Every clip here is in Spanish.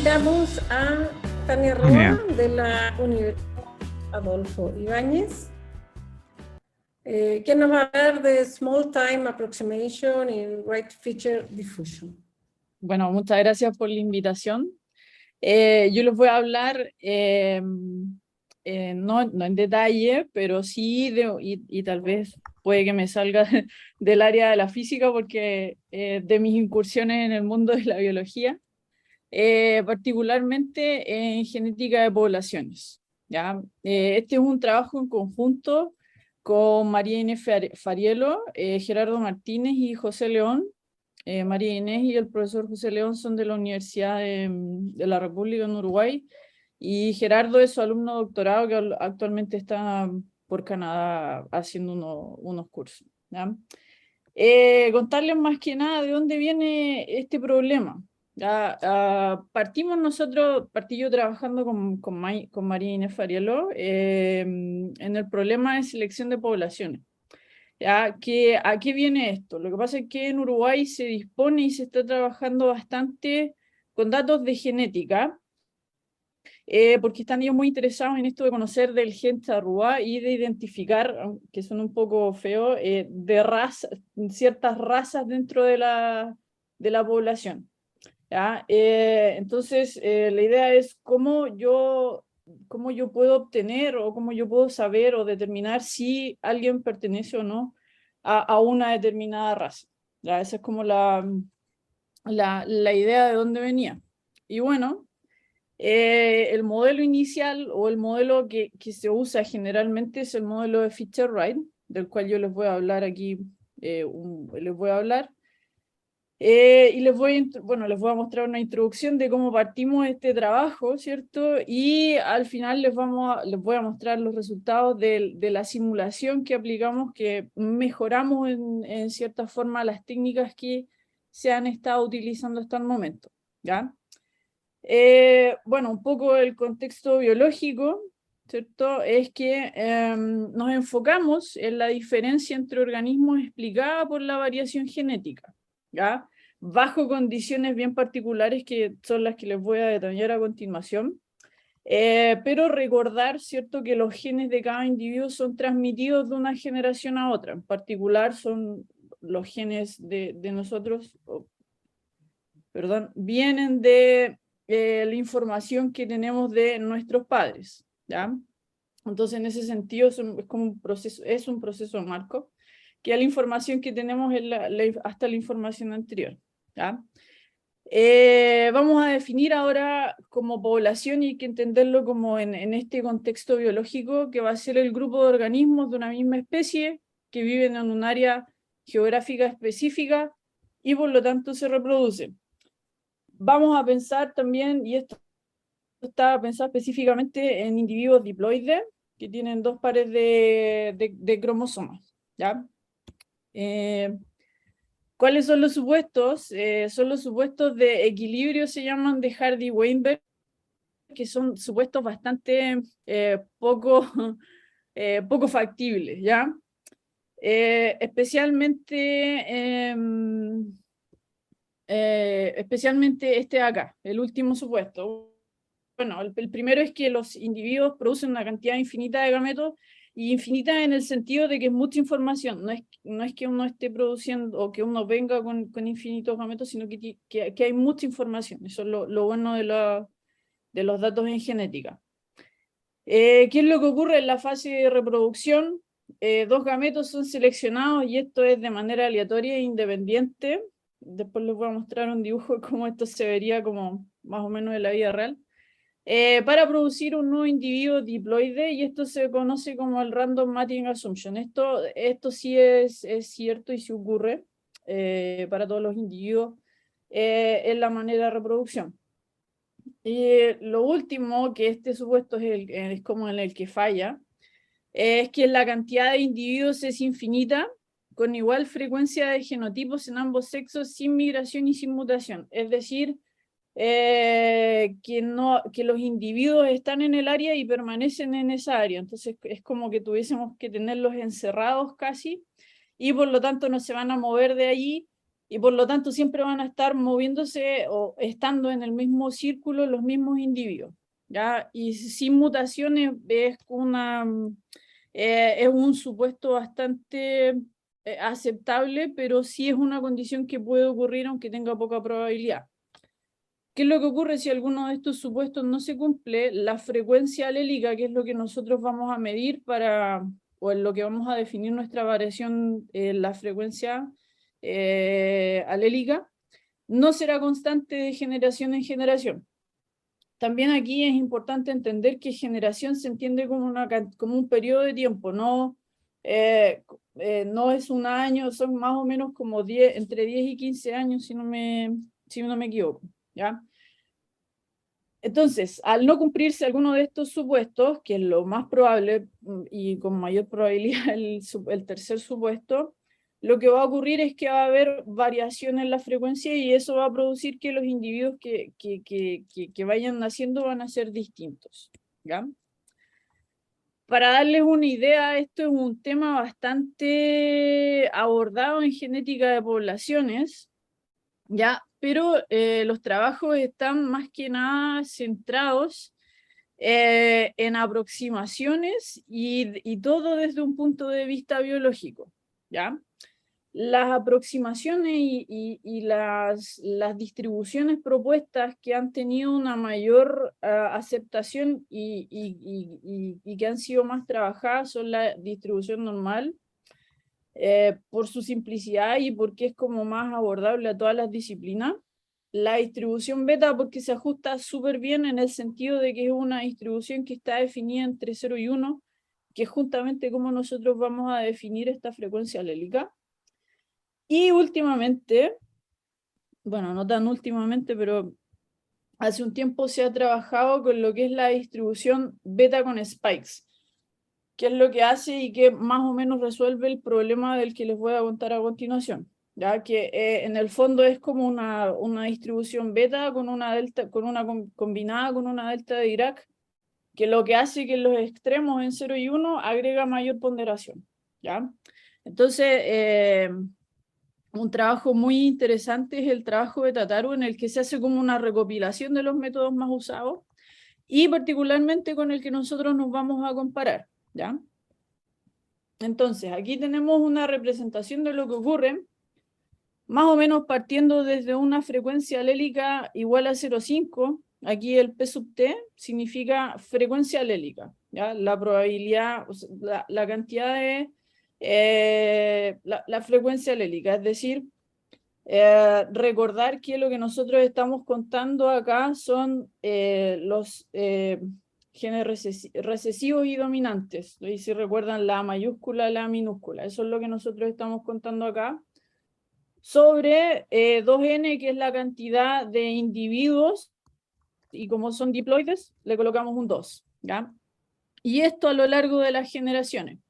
invitamos a Tania Roa de la Universidad Adolfo Ibáñez, que nos va a hablar de Small Time Approximation in Right Feature Diffusion. Bueno, muchas gracias por la invitación. Yo les voy a hablar, no en detalle, pero sí, y tal vez puede que me salga del área de la física, porque de mis incursiones en el mundo de la biología, particularmente en genética de poblaciones, ¿ya? Este es un trabajo en conjunto con María Inés Farielo, Gerardo Martínez y José León. María Inés y el profesor José León son de la Universidad de la República en Uruguay, y Gerardo es su alumno doctorado que actualmente está por Canadá haciendo unos cursos, ¿ya? Contarles más que nada de dónde viene este problema. Partí yo trabajando con María Inés Farielo en el problema de selección de poblaciones. ¿A qué viene esto? Lo que pasa es que en Uruguay se dispone y se está trabajando bastante con datos de genética, porque están ellos muy interesados en esto de conocer del gen charrúa y de identificar, que son un poco feos, ciertas razas dentro de la población, ¿ya? Entonces, la idea es cómo yo puedo obtener o cómo yo puedo saber o determinar si alguien pertenece o no a una determinada raza, ¿ya? Esa es como la idea de dónde venía. Y bueno, el modelo inicial o el modelo que se usa generalmente es el modelo de Fisher-Wright, del cual yo les voy a hablar aquí, les voy a hablar. Y les voy a mostrar una introducción de cómo partimos este trabajo, ¿cierto? Y al final les voy a mostrar los resultados de la simulación que aplicamos, que mejoramos en cierta forma las técnicas que se han estado utilizando hasta el momento, ¿ya? Bueno, un poco el contexto biológico, ¿cierto? Es que nos enfocamos en la diferencia entre organismos explicada por la variación genética, ¿ya? Bajo condiciones bien particulares que son las que les voy a detallar a continuación. Pero recordar, ¿cierto?, que los genes de cada individuo son transmitidos de una generación a otra. En particular son los genes de nosotros, vienen de la información que tenemos de nuestros padres, ¿ya? Entonces, en ese sentido, es como un proceso marco, que la información que tenemos es hasta la información anterior, ¿ya? Vamos a definir ahora como población, y hay que entenderlo como en este contexto biológico, que va a ser el grupo de organismos de una misma especie que viven en un área geográfica específica y por lo tanto se reproducen. Vamos a pensar también, y esto está pensado específicamente en individuos diploides que tienen dos pares de cromosomas, ¿ya? ¿Cuáles son los supuestos? Son los supuestos de equilibrio, se llaman, de Hardy-Weinberg, que son supuestos bastante poco factibles, ¿ya? Especialmente este de acá, el último supuesto. Bueno, el primero es que los individuos producen una cantidad infinita de gametos, y infinita en el sentido de que es mucha información. No es que uno esté produciendo o que uno venga con infinitos gametos, sino que hay mucha información. Eso es lo bueno de los datos en genética. ¿Qué es lo que ocurre en la fase de reproducción? Dos gametos son seleccionados, y esto es de manera aleatoria e independiente. Después les voy a mostrar un dibujo de cómo esto se vería como más o menos en la vida real. Para producir un nuevo individuo diploide, y esto se conoce como el Random Mating Assumption. Esto sí es cierto y sí ocurre para todos los individuos en la manera de reproducción. Y lo último, que este supuesto es como en el que falla, es que la cantidad de individuos es infinita, con igual frecuencia de genotipos en ambos sexos, sin migración y sin mutación. Es decir, que los individuos están en el área y permanecen en esa área. Entonces es como que tuviésemos que tenerlos encerrados casi, y por lo tanto no se van a mover de allí, y por lo tanto siempre van a estar moviéndose o estando en el mismo círculo los mismos individuos, ¿ya? Y sin mutaciones es un supuesto bastante aceptable, pero sí es una condición que puede ocurrir aunque tenga poca probabilidad. ¿Qué es lo que ocurre si alguno de estos supuestos no se cumple? La frecuencia alélica, que es lo que nosotros vamos a medir o en lo que vamos a definir nuestra variación, la frecuencia alélica, no será constante de generación en generación. También aquí es importante entender que generación se entiende como un periodo de tiempo, no es un año, son más o menos como entre 10 y 15 años, si no me equivoco, ¿ya? Entonces, al no cumplirse alguno de estos supuestos, que es lo más probable y con mayor probabilidad el tercer supuesto, lo que va a ocurrir es que va a haber variación en la frecuencia y eso va a producir que los individuos que vayan naciendo van a ser distintos, ¿ya? Para darles una idea, esto es un tema bastante abordado en genética de poblaciones, ¿ya? Pero los trabajos están más que nada centrados en aproximaciones y todo desde un punto de vista biológico, ¿ya? Las aproximaciones y las distribuciones propuestas que han tenido una mayor aceptación y que han sido más trabajadas son la distribución normal, por su simplicidad y porque es como más abordable a todas las disciplinas. La distribución beta porque se ajusta súper bien en el sentido de que es una distribución que está definida entre 0 y 1, que es justamente como nosotros vamos a definir esta frecuencia alélica. Y últimamente, bueno, no tan últimamente, pero hace un tiempo se ha trabajado con lo que es la distribución beta con spikes, que es lo que hace y que más o menos resuelve el problema del que les voy a contar a continuación, ya que en el fondo es como una distribución beta con una delta, combinada con una delta de Dirac, que lo que hace que en los extremos en 0 y 1 agrega mayor ponderación, ¿ya? Entonces, un trabajo muy interesante es el trabajo de Tataru, en el que se hace como una recopilación de los métodos más usados y particularmente con el que nosotros nos vamos a comparar, ¿ya? Entonces, aquí tenemos una representación de lo que ocurre, más o menos partiendo desde una frecuencia alélica igual a 0,5. Aquí el P sub T significa frecuencia alélica, ¿ya? La probabilidad, o sea, la cantidad de la frecuencia alélica, es decir, recordar que lo que nosotros estamos contando acá son los genes recesivos y dominantes. Y si recuerdan la mayúscula, la minúscula, eso es lo que nosotros estamos contando acá. Sobre 2n, que es la cantidad de individuos, y como son diploides, le colocamos un 2, ¿ya? Y esto a lo largo de las generaciones.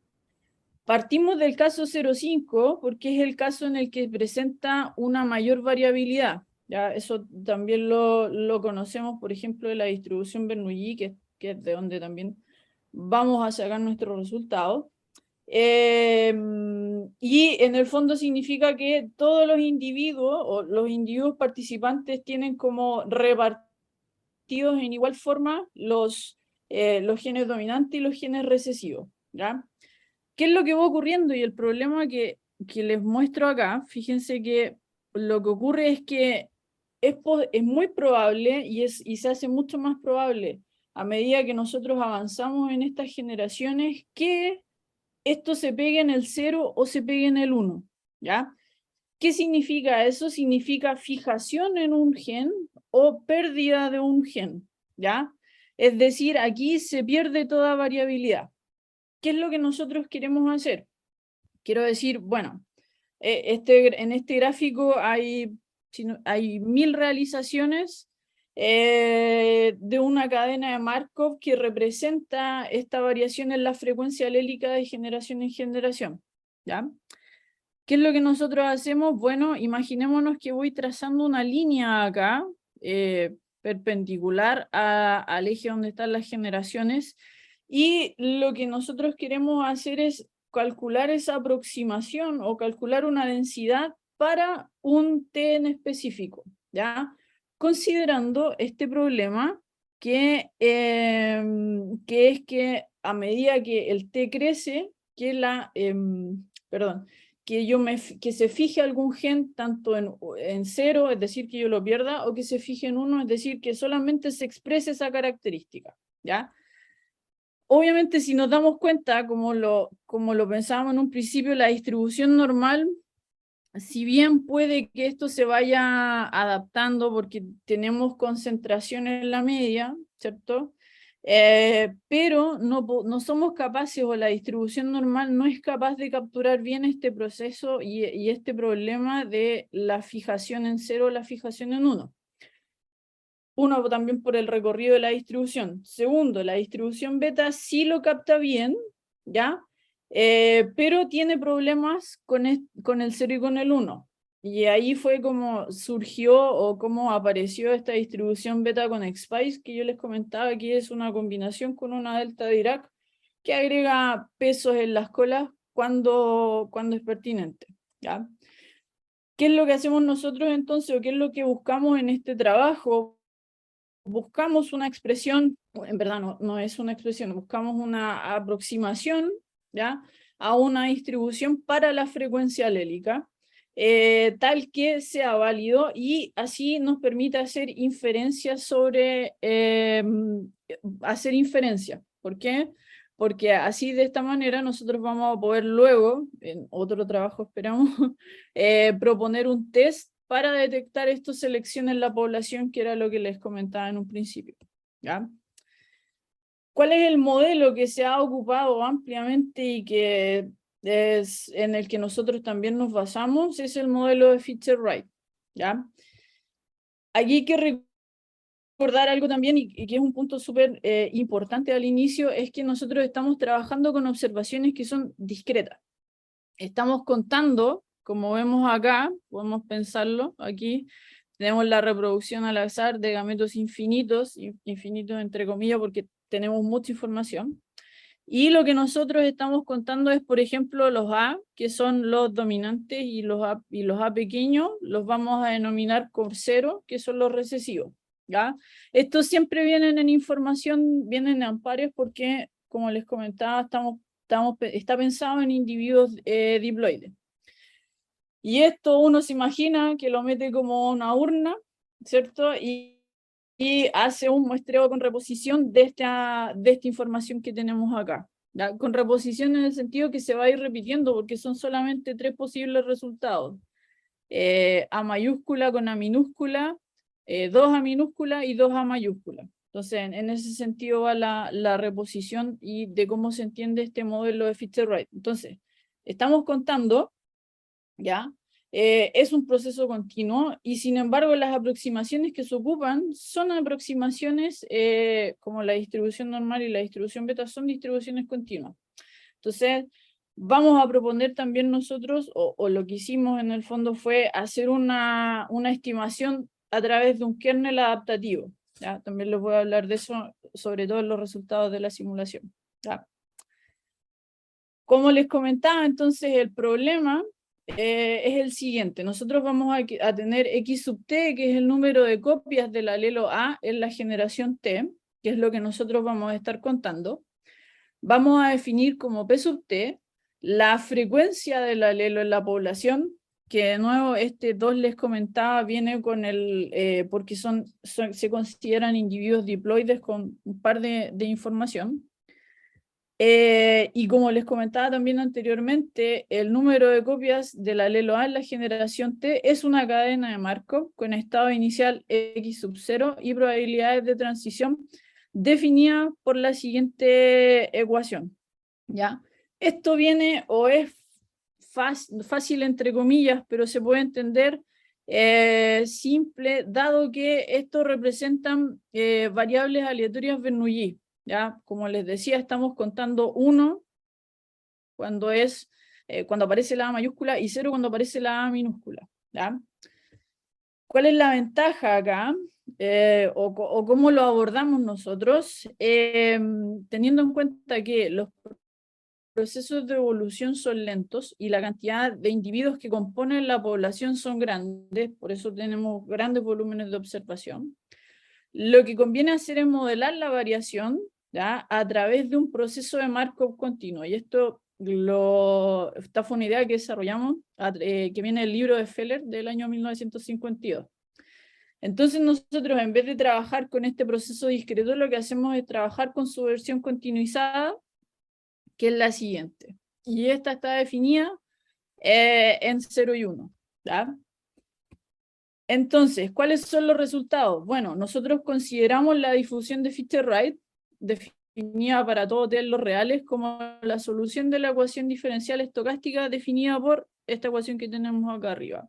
Partimos del caso 0,5 porque es el caso en el que presenta una mayor variabilidad, ¿ya? Eso también lo conocemos, por ejemplo, de la distribución Bernoulli, que es de donde también vamos a sacar nuestros resultados. Y en el fondo significa que todos los individuos o los individuos participantes tienen como repartidos en igual forma los genes dominantes y los genes recesivos, ¿ya? ¿Qué es lo que va ocurriendo? Y el problema que les muestro acá, fíjense que lo que ocurre es que es muy probable y se hace mucho más probable a medida que nosotros avanzamos en estas generaciones que esto se pegue en el 0 o se pegue en el 1, ¿ya? ¿Qué significa eso? Significa fijación en un gen o pérdida de un gen, ¿ya? Es decir, aquí se pierde toda variabilidad. ¿Qué es lo que nosotros queremos hacer? Quiero decir, bueno, en este gráfico hay 1000 realizaciones de una cadena de Markov que representa esta variación en la frecuencia alélica de generación en generación, ¿ya? ¿Qué es lo que nosotros hacemos? Bueno, imaginémonos que voy trazando una línea acá, perpendicular al eje donde están las generaciones, y lo que nosotros queremos hacer es calcular esa aproximación o calcular una densidad para un T en específico, ¿ya? Considerando este problema que es que a medida que el T crece, que que se fije algún gen tanto en 0, es decir, que yo lo pierda, o que se fije en 1, es decir, que solamente se exprese esa característica, ¿ya? Obviamente, si nos damos cuenta, como lo pensábamos en un principio, la distribución normal, si bien puede que esto se vaya adaptando porque tenemos concentración en la media, ¿cierto? Pero no somos capaces, o la distribución normal no es capaz de capturar bien este proceso y este problema de la fijación en 0 o la fijación en 1. Uno, también por el recorrido de la distribución. Segundo, la distribución beta sí lo capta bien, ¿ya? Pero tiene problemas con el 0 y con el 1. Y ahí fue como surgió o como apareció esta distribución beta con XSPICE, que yo les comentaba que es una combinación con una delta de Dirac que agrega pesos en las colas cuando es pertinente, ¿ya? ¿Qué es lo que hacemos nosotros entonces, o qué es lo que buscamos en este trabajo? Buscamos una expresión, en verdad no es una expresión, buscamos una aproximación, ¿ya?, a una distribución para la frecuencia alélica, tal que sea válido y así nos permite hacer inferencias sobre, hacer inferencia. ¿Por qué? Porque así, de esta manera, nosotros vamos a poder luego, en otro trabajo esperamos, proponer un test para detectar esta selección en la población, que era lo que les comentaba en un principio, ¿ya? ¿Cuál es el modelo que se ha ocupado ampliamente y que es en el que nosotros también nos basamos? Es el modelo de Fisher-Wright, ¿ya? Aquí hay que recordar algo también, y que es un punto súper importante al inicio, es que nosotros estamos trabajando con observaciones que son discretas. Estamos contando, como vemos acá, podemos pensarlo aquí, tenemos la reproducción al azar de gametos infinitos, infinitos entre comillas porque tenemos mucha información, y lo que nosotros estamos contando es, por ejemplo, los A, que son los dominantes, y los A pequeños los vamos a denominar con 0, que son los recesivos, ¿ya? Estos siempre vienen en información, vienen en pares porque, como les comentaba, está pensado en individuos diploides. Y esto uno se imagina que lo mete como una urna, ¿cierto? Y hace un muestreo con reposición de esta información que tenemos acá, ¿ya? Con reposición en el sentido que se va a ir repitiendo porque son solamente 3 posibles resultados. A mayúscula con A minúscula, 2 A minúscula y 2 A mayúscula. Entonces, en ese sentido va la reposición y de cómo se entiende este modelo de Fisher-Wright. Entonces, estamos contando, ¿ya? Es un proceso continuo y sin embargo las aproximaciones que se ocupan son aproximaciones como la distribución normal y la distribución beta son distribuciones continuas. Entonces, vamos a proponer también nosotros, o lo que hicimos en el fondo fue hacer una estimación a través de un kernel adaptativo, ¿ya? También les voy a hablar de eso, sobre todo en los resultados de la simulación, ¿ya? Como les comentaba, entonces el problema es el siguiente. Nosotros vamos a tener X sub t, que es el número de copias del alelo A en la generación T, que es lo que nosotros vamos a estar contando. Vamos a definir como P sub t la frecuencia del alelo en la población, que de nuevo este 2 les comentaba, viene con porque se consideran individuos diploides con un par de información. Y como les comentaba también anteriormente, el número de copias del alelo A en la generación T es una cadena de Markov con estado inicial X sub 0 y probabilidades de transición definidas por la siguiente ecuación, ¿ya? Esto viene o es fácil entre comillas, pero se puede entender simple, dado que estos representan variables aleatorias Bernoulli. ¿Ya? Como les decía, estamos contando 1 cuando aparece la A mayúscula y 0 cuando aparece la A minúscula, ¿ya? ¿Cuál es la ventaja acá? O cómo lo abordamos nosotros, teniendo en cuenta que los procesos de evolución son lentos y la cantidad de individuos que componen la población son grandes, por eso tenemos grandes volúmenes de observación. Lo que conviene hacer es modelar la variación, ¿ya?, a través de un proceso de Markov continuo. Y esta fue una idea que desarrollamos, que viene del libro de Feller del año 1952. Entonces nosotros, en vez de trabajar con este proceso discreto, lo que hacemos es trabajar con su versión continuizada, que es la siguiente. Y esta está definida en 0 y 1. ¿Ya? Entonces, ¿cuáles son los resultados? Bueno, nosotros consideramos la difusión de Fisher-Wright, definida para todos los reales, como la solución de la ecuación diferencial estocástica definida por esta ecuación que tenemos acá arriba.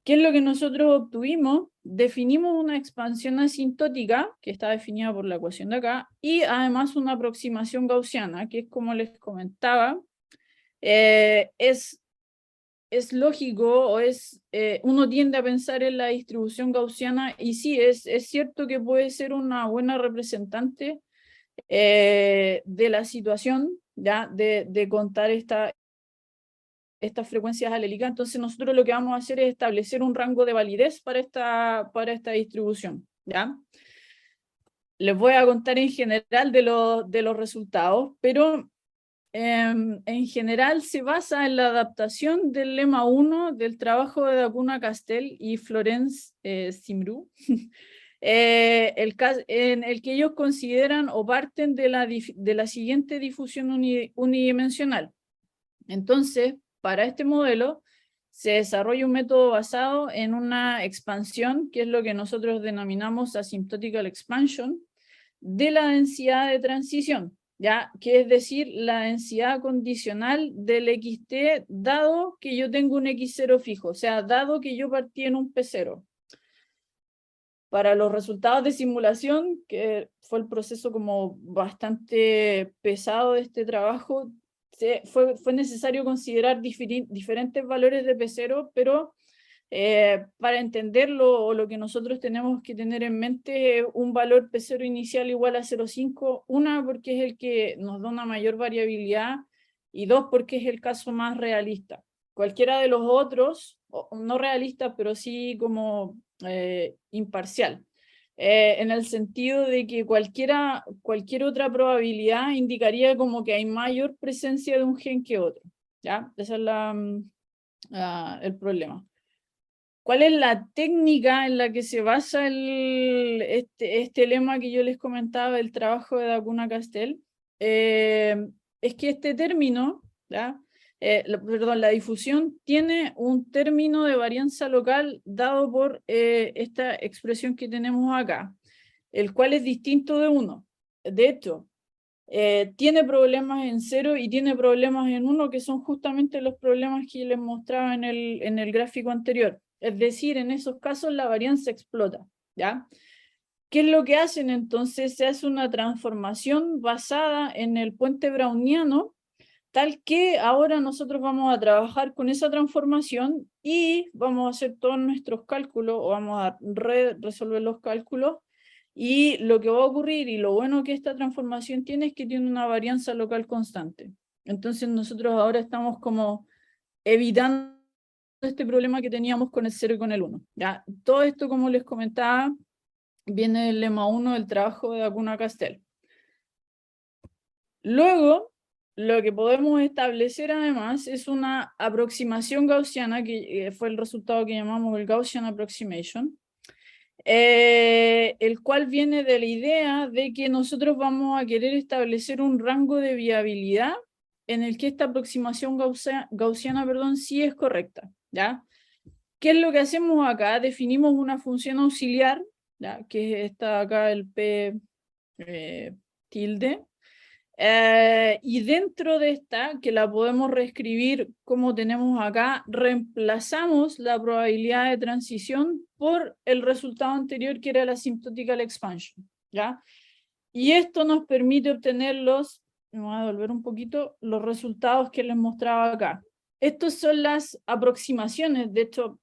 ¿Qué es lo que nosotros obtuvimos? Definimos una expansión asintótica, que está definida por la ecuación de acá, y además una aproximación gaussiana, que es como les comentaba, es lógico, o uno tiende a pensar en la distribución gaussiana, y sí, es cierto que puede ser una buena representante de la situación, ¿ya? De contar estas frecuencias alélicas. Entonces nosotros lo que vamos a hacer es establecer un rango de validez para esta distribución, ¿ya? Les voy a contar en general de los resultados, pero en general se basa en la adaptación del lema 1 del trabajo de Da Cunha-Castell y Florence Simru, en el que ellos consideran o parten de la siguiente difusión unidimensional. Entonces, para este modelo se desarrolla un método basado en una expansión, que es lo que nosotros denominamos asymptotical expansion, de la densidad de transición, ¿ya? Que es decir, la densidad condicional del xt, dado que yo tengo un x0 fijo, o sea, dado que yo partí en un p0. Para los resultados de simulación, que fue el proceso como bastante pesado de este trabajo, fue necesario considerar diferentes valores de P0, pero para entenderlo, o lo que nosotros tenemos que tener en mente, un valor P0 inicial igual a 0,5, una, porque es el que nos da una mayor variabilidad, y dos, porque es el caso más realista. Cualquiera de los otros, no realistas, pero sí como imparcial. En el sentido de que cualquier otra probabilidad indicaría como que hay mayor presencia de un gen que otro, ¿ya? Ese es el problema. ¿Cuál es la técnica en la que se basa este lema que yo les comentaba del trabajo de Da Cunha-Castell? Es que este término, ¿ya? La difusión tiene un término de varianza local dado por esta expresión que tenemos acá, el cual es distinto de 1. De hecho, tiene problemas en 0 y tiene problemas en 1, que son justamente los problemas que les mostraba en el gráfico anterior. Es decir, en esos casos la varianza explota, ¿ya? ¿Qué es lo que hacen entonces? Se hace una transformación basada en el puente browniano, tal que ahora nosotros vamos a trabajar con esa transformación y vamos a hacer todos nuestros cálculos, o vamos a resolver los cálculos, y lo que va a ocurrir, y lo bueno que esta transformación tiene, es que tiene una varianza local constante. Entonces nosotros ahora estamos como evitando este problema que teníamos con el 0 y con el 1. ¿Ya? Todo esto, como les comentaba, viene del lema 1 del trabajo de Da Cunha-Castell. Luego, lo que podemos establecer además es una aproximación gaussiana, que fue el resultado que llamamos el Gaussian Approximation, el cual viene de la idea de que nosotros vamos a querer establecer un rango de viabilidad en el que esta aproximación gaussiana, sí es correcta, ¿ya? ¿Qué es lo que hacemos acá? Definimos una función auxiliar, ¿ya? Que está acá el P tilde, y dentro de esta, que la podemos reescribir como tenemos acá, reemplazamos la probabilidad de transición por el resultado anterior, que era la asymptotical expansion, ¿ya? Y esto nos permite obtener me voy a volver un poquito, los resultados que les mostraba acá. Estas son las aproximaciones. De hecho,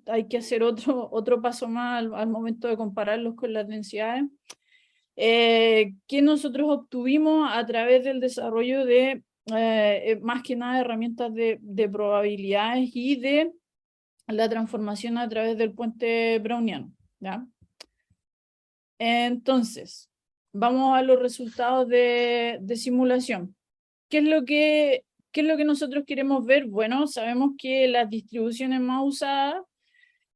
hay que hacer otro paso más al momento de compararlos con las densidades, que nosotros obtuvimos a través del desarrollo de más que nada herramientas de probabilidades y de la transformación a través del puente browniano, ¿ya? Entonces, vamos a los resultados de simulación. ¿Qué es lo que nosotros queremos ver? Bueno, sabemos que las distribuciones más usadas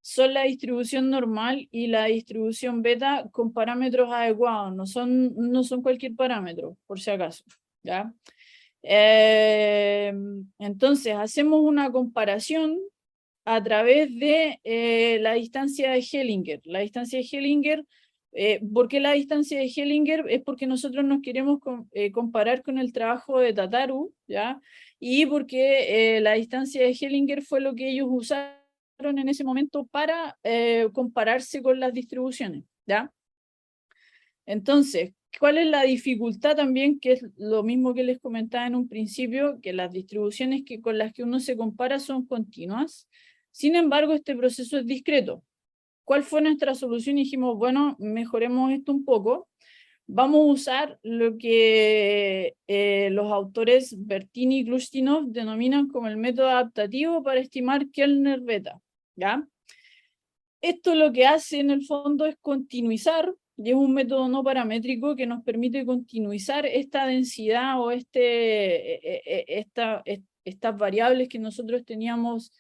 son la distribución normal y la distribución beta con parámetros adecuados, no son cualquier parámetro, por si acaso, ¿ya? Entonces, hacemos una comparación a través de la distancia de Hellinger. La distancia de Hellinger, ¿por qué la distancia de Hellinger? Es porque nosotros nos queremos comparar con el trabajo de Tataru, ¿ya? Y porque la distancia de Hellinger fue lo que ellos usaron en ese momento para compararse con las distribuciones, ¿ya? Entonces, ¿cuál es la dificultad también? Que es lo mismo que les comentaba en un principio, que las distribuciones con las que uno se compara son continuas. Sin embargo, este proceso es discreto. ¿Cuál fue nuestra solución? Y dijimos, bueno, mejoremos esto un poco. Vamos a usar lo que los autores Bertini y Glustinov denominan como el método adaptativo para estimar Kellner beta, ¿ya? Esto lo que hace en el fondo es continuizar, y es un método no paramétrico que nos permite continuizar esta densidad o estas variables que nosotros teníamos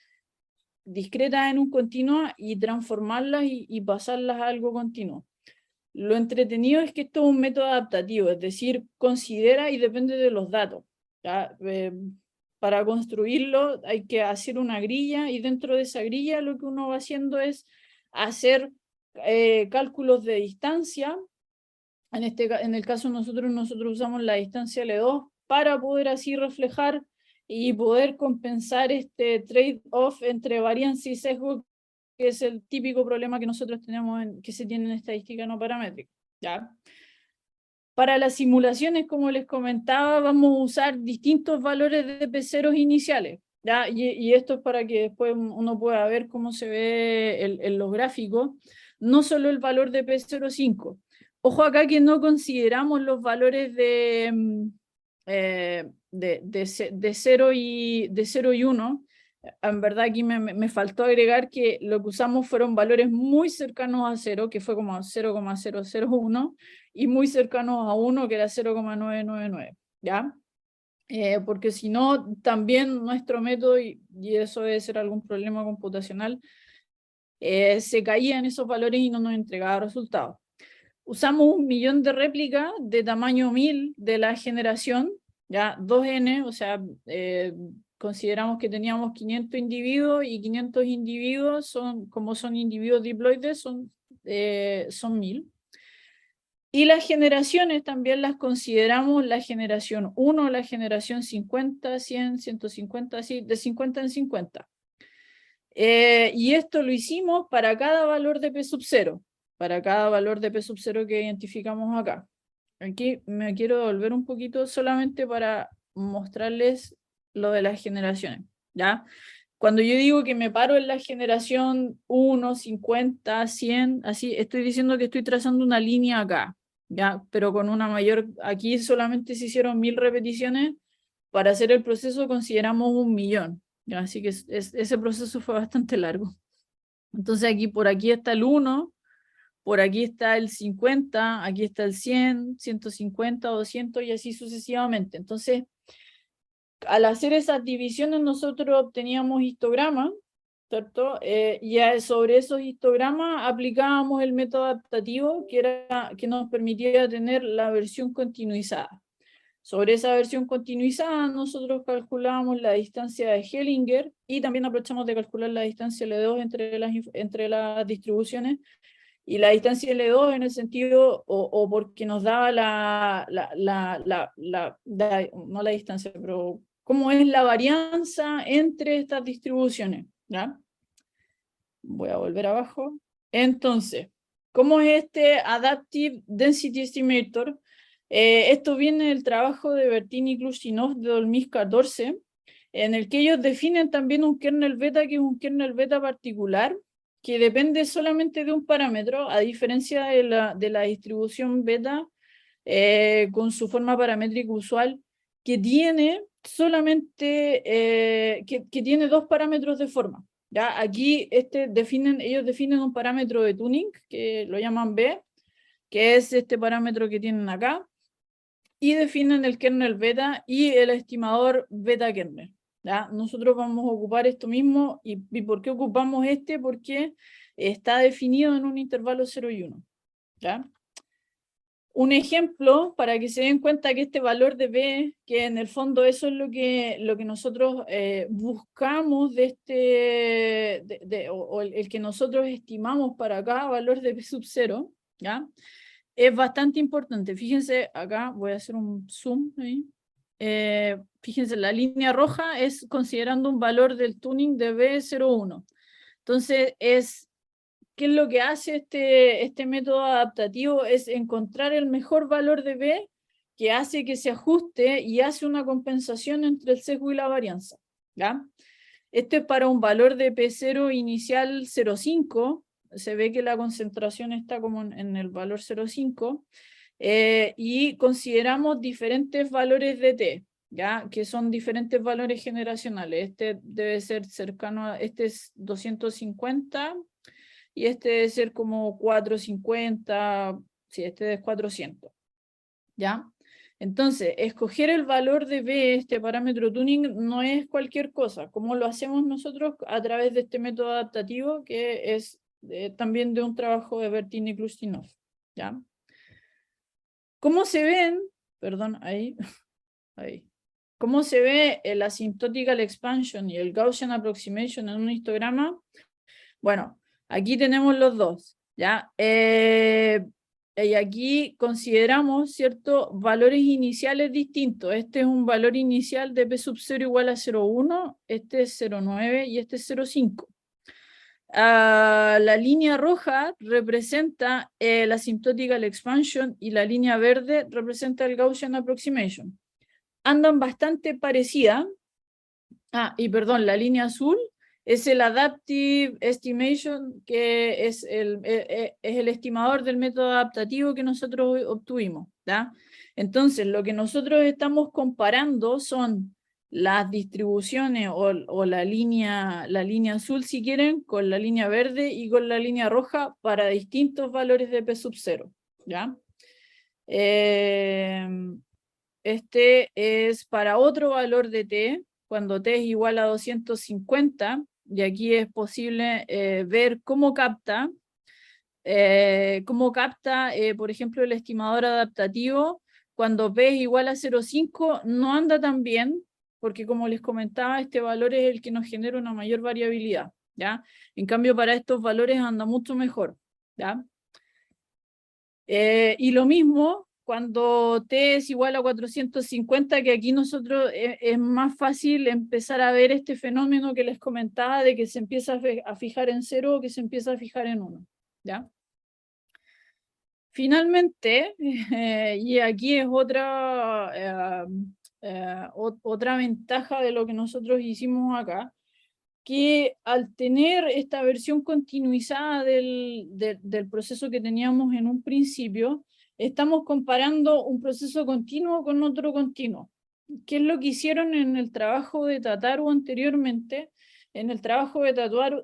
discretas en un continuo y transformarlas y pasarlas a algo continuo. Lo entretenido es que esto es un método adaptativo, es decir, considera y depende de los datos, ¿ya? Para construirlo hay que hacer una grilla y dentro de esa grilla lo que uno va haciendo es hacer cálculos de distancia. En el caso nosotros usamos la distancia L2 para poder así reflejar y poder compensar este trade-off entre varianza y sesgo, que es el típico problema que nosotros tenemos que se tiene en estadística no paramétrica, ¿ya? Para las simulaciones, como les comentaba, vamos a usar distintos valores de P0 iniciales, ¿ya? Y esto es para que después uno pueda ver cómo se ve en los gráficos, no solo el valor de P05. Ojo acá que no consideramos los valores de 0 y 1. En verdad aquí me faltó agregar que lo que usamos fueron valores muy cercanos a 0, que fue como 0,001, y muy cercanos a 1, que era 0,999, ¿ya? Porque si no, también nuestro método, y eso debe ser algún problema computacional, se caía en esos valores y no nos entregaba resultados. Usamos 1.000.000 de réplicas de tamaño 1000 de la generación, ya 2N, o sea, consideramos que teníamos 500 individuos y 500 individuos como son individuos diploides, son 1000. Y las generaciones también las consideramos la generación 1, la generación 50, 100, 150, así, de 50 en 50. Y esto lo hicimos para cada valor de P sub 0, para cada valor de P sub 0 que identificamos acá. Aquí me quiero volver un poquito solamente para mostrarles lo de las generaciones, ¿ya? Cuando yo digo que me paro en la generación 1, 50, 100, así, estoy diciendo que estoy trazando una línea acá, ¿ya? Pero con una mayor, aquí solamente se hicieron 1000 repeticiones, para hacer el proceso consideramos 1.000.000, ¿ya? Así que ese proceso fue bastante largo. Entonces aquí, por aquí está el 1, por aquí está el 50, aquí está el 100, 150, 200 y así sucesivamente. Entonces, al hacer esas divisiones nosotros obteníamos histogramas, ¿cierto? Y sobre esos histogramas aplicábamos el método adaptativo que nos permitía tener la versión continuizada. Sobre esa versión continuizada nosotros calculábamos la distancia de Hellinger y también aprovechamos de calcular la distancia L2 entre las distribuciones, y la distancia L2 en el sentido, o porque nos daba no la distancia, pero cómo es la varianza entre estas distribuciones, ¿ya? Voy a volver abajo. Entonces, ¿cómo es este Adaptive Density Estimator? Esto viene del trabajo de Bertini y Glustinov de 2014, en el que ellos definen también un kernel beta, que es un kernel beta particular, que depende solamente de un parámetro, a diferencia de la distribución beta, con su forma paramétrica usual, que tiene solamente, que tiene dos parámetros de forma. ¿Ya? Aquí ellos definen un parámetro de tuning, que lo llaman B, que es este parámetro que tienen acá, y definen el kernel beta y el estimador beta kernel. ¿Ya? Nosotros vamos a ocupar esto mismo. ¿Y por qué ocupamos este? Porque está definido en un intervalo 0 y 1. ¿Ya? Un ejemplo para que se den cuenta que este valor de B, que en el fondo eso es lo que nosotros buscamos o el que nosotros estimamos para cada valor de B sub 0, ¿ya? Es bastante importante. Fíjense, acá voy a hacer un zoom ahí. Fíjense, la línea roja es considerando un valor del tuning de B01. Entonces, ¿qué es lo que hace este método adaptativo? Es encontrar el mejor valor de B que hace que se ajuste y hace una compensación entre el sesgo y la varianza. ¿Ya? Este es para un valor de P0 inicial 0,5. Se ve que la concentración está como en el valor 0,5. Y consideramos diferentes valores de T, ¿ya? Que son diferentes valores generacionales. Este debe ser cercano este es 250 y este debe ser como 450, sí, este es 400, ¿ya? Entonces, escoger el valor de B, este parámetro tuning, no es cualquier cosa. ¿Cómo lo hacemos nosotros? A través de este método adaptativo, que es también de un trabajo de Bertin y Klustinov, ¿ya? ¿Cómo se ven? Perdón, ahí. Ahí. ¿Cómo se ve el asymptotical expansion y el Gaussian approximation en un histograma? Bueno, aquí tenemos los dos, ¿ya? Y aquí consideramos, ¿cierto?, valores iniciales distintos. Este es un valor inicial de P sub 0 igual a 0,1, este es 0,9 y este es 0,5. La línea roja representa la asymptotical expansion y la línea verde representa el Gaussian approximation. Andan bastante parecidas. Y perdón, la línea azul es el adaptive estimation, que es el estimador del método adaptativo que nosotros obtuvimos, ¿ya? Entonces, lo que nosotros estamos comparando son las distribuciones o la línea azul, si quieren, con la línea verde y con la línea roja para distintos valores de P sub 0, ¿ya? Este es para otro valor de T, cuando T es igual a 250, y aquí es posible ver cómo capta, por ejemplo, el estimador adaptativo. Cuando P es igual a 0,5 no anda tan bien, porque como les comentaba, este valor es el que nos genera una mayor variabilidad, ¿ya? En cambio, para estos valores anda mucho mejor, ¿ya? Y lo mismo cuando T es igual a 450, que aquí nosotros es más fácil empezar a ver este fenómeno que les comentaba de que se empieza a fijar en 0 o que se empieza a fijar en 1, ¿ya? Finalmente, y aquí es otra ventaja de lo que nosotros hicimos acá, que al tener esta versión continuizada del proceso que teníamos en un principio, estamos comparando un proceso continuo con otro continuo. ¿Qué es lo que hicieron en el trabajo de Tataru anteriormente? En el trabajo de Tataru,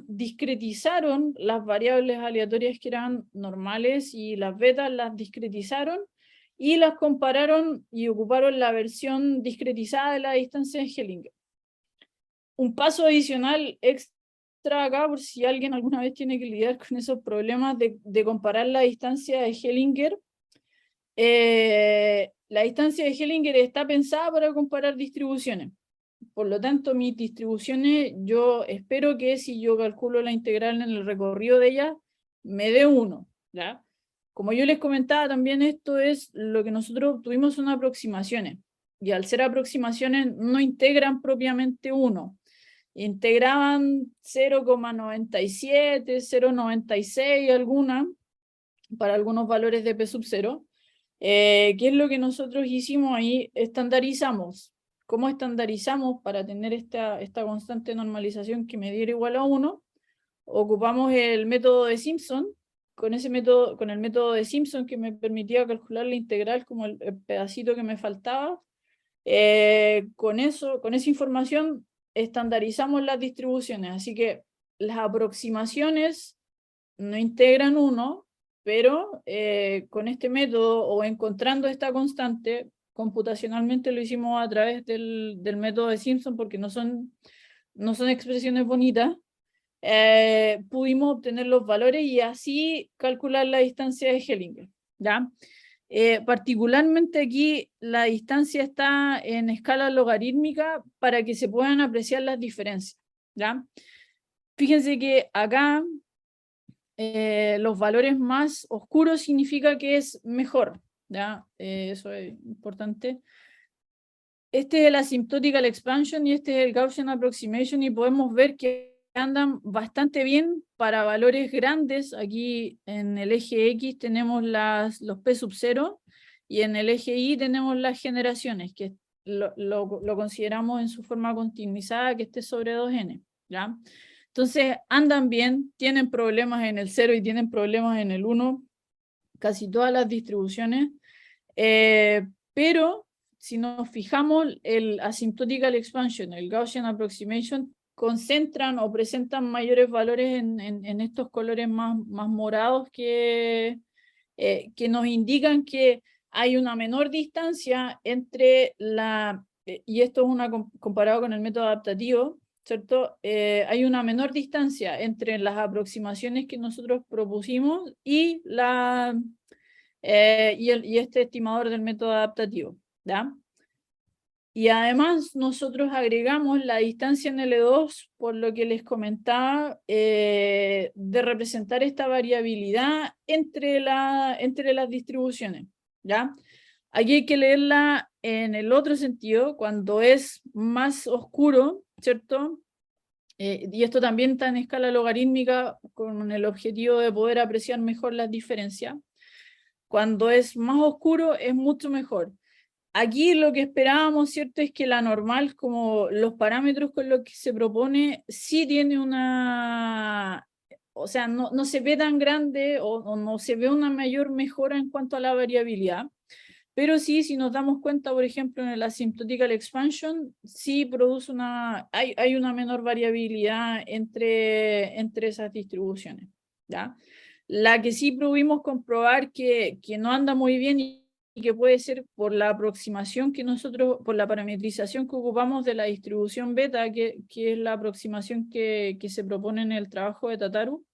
discretizaron las variables aleatorias que eran normales y las betas las discretizaron y las compararon y ocuparon la versión discretizada de la distancia de Hellinger. Un paso adicional extra acá, por si alguien alguna vez tiene que lidiar con esos problemas de comparar la distancia de Hellinger. La distancia de Hellinger está pensada para comparar distribuciones. Por lo tanto, mis distribuciones, yo espero que si yo calculo la integral en el recorrido de ellas, me dé 1, ¿ya? Como yo les comentaba, también esto es lo que nosotros obtuvimos, son aproximaciones. Y al ser aproximaciones, no integran propiamente 1. Integraban 0,97, 0,96 alguna, para algunos valores de P sub 0. ¿Qué es lo que nosotros hicimos ahí? Estandarizamos. ¿Cómo estandarizamos para tener esta constante normalización que me diera igual a 1? Ocupamos el método de Simpson. Con el método de Simpson, que me permitía calcular la integral como el pedacito que me faltaba, Con esa información estandarizamos las distribuciones, así que las aproximaciones no integran uno, pero con este método o encontrando esta constante, computacionalmente lo hicimos a través del método de Simpson porque no son expresiones bonitas, pudimos obtener los valores y así calcular la distancia de Hellinger, ¿ya? Particularmente aquí la distancia está en escala logarítmica para que se puedan apreciar las diferencias, ¿ya? Fíjense que acá los valores más oscuros significa que es mejor, ¿ya? Eso es importante. Este es el asymptotical expansion y este es el Gaussian approximation y podemos ver que andan bastante bien para valores grandes. Aquí en el eje X tenemos los P sub 0 y en el eje Y tenemos las generaciones, que lo consideramos en su forma continuizada, que esté sobre 2n, ¿ya? Entonces andan bien, tienen problemas en el 0 y tienen problemas en el 1, casi todas las distribuciones, pero si nos fijamos, el asymptotical expansion, el Gaussian approximation, concentran o presentan mayores valores en estos colores más morados que nos indican que hay una menor distancia entre y esto es comparado con el método adaptativo, ¿cierto? Hay una menor distancia entre las aproximaciones que nosotros propusimos y este estimador del método adaptativo, ¿ya? Y además nosotros agregamos la distancia en L2, por lo que les comentaba, de representar esta variabilidad entre las distribuciones, ¿ya? Aquí hay que leerla en el otro sentido, cuando es más oscuro, ¿cierto? Y esto también está en escala logarítmica con el objetivo de poder apreciar mejor las diferencias. Cuando es más oscuro es mucho mejor. Aquí lo que esperábamos, ¿cierto?, es que la normal, como los parámetros con los que se propone, sí tiene o sea, no se ve tan grande o no se ve una mayor mejora en cuanto a la variabilidad. Pero sí, si nos damos cuenta, por ejemplo, en el asymptotical expansion, sí produce hay una menor variabilidad entre esas distribuciones, ¿ya? La que sí pudimos comprobar que no anda muy bien y que puede ser por la aproximación que nosotros, por la parametrización que ocupamos de la distribución beta, que es la aproximación que se propone en el trabajo de Tataru.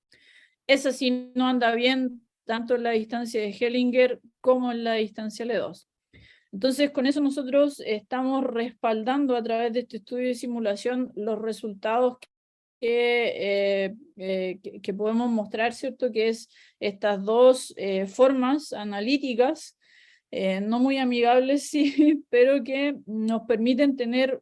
Esa sí no anda bien tanto en la distancia de Hellinger como en la distancia L2. Entonces, con eso nosotros estamos respaldando a través de este estudio de simulación los resultados que podemos mostrar, ¿cierto? Que es estas dos formas analíticas, no muy amigables, sí, pero que nos permiten tener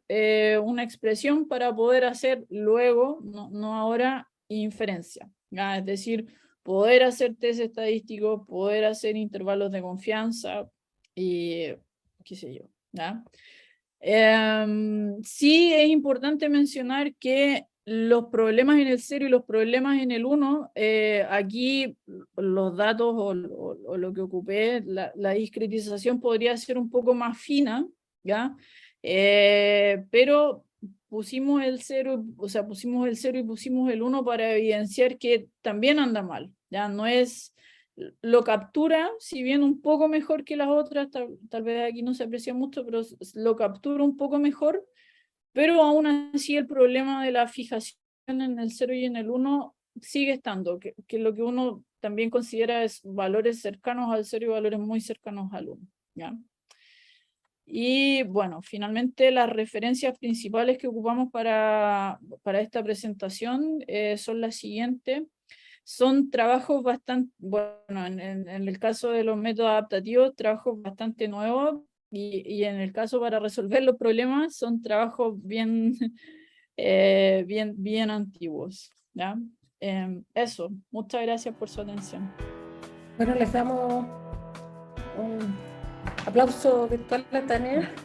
una expresión para poder hacer luego, no ahora, inferencia, ¿ya? Es decir, poder hacer test estadísticos, poder hacer intervalos de confianza y qué sé yo, ¿ya? Sí es importante mencionar que los problemas en el 0 y los problemas en el 1, aquí los datos o lo que ocupé, la discretización podría ser un poco más fina, ¿ya? Pero pusimos el 0, o sea, pusimos el 0 y pusimos el 1 para evidenciar que también anda mal, ¿ya? No es... Lo captura, si bien un poco mejor que las otras, tal vez aquí no se aprecia mucho, pero lo captura un poco mejor, pero aún así el problema de la fijación en el 0 y en el 1 sigue estando, que lo que uno también considera es valores cercanos al 0 y valores muy cercanos al 1, ¿ya? Y bueno, finalmente las referencias principales que ocupamos para esta presentación son las siguientes. Son trabajos bastante, bueno, en el caso de los métodos adaptativos, trabajos bastante nuevos, y en el caso para resolver los problemas, son trabajos bien, bien antiguos, ¿ya? Eso, muchas gracias por su atención. Bueno, les damos un aplauso virtual a Tania.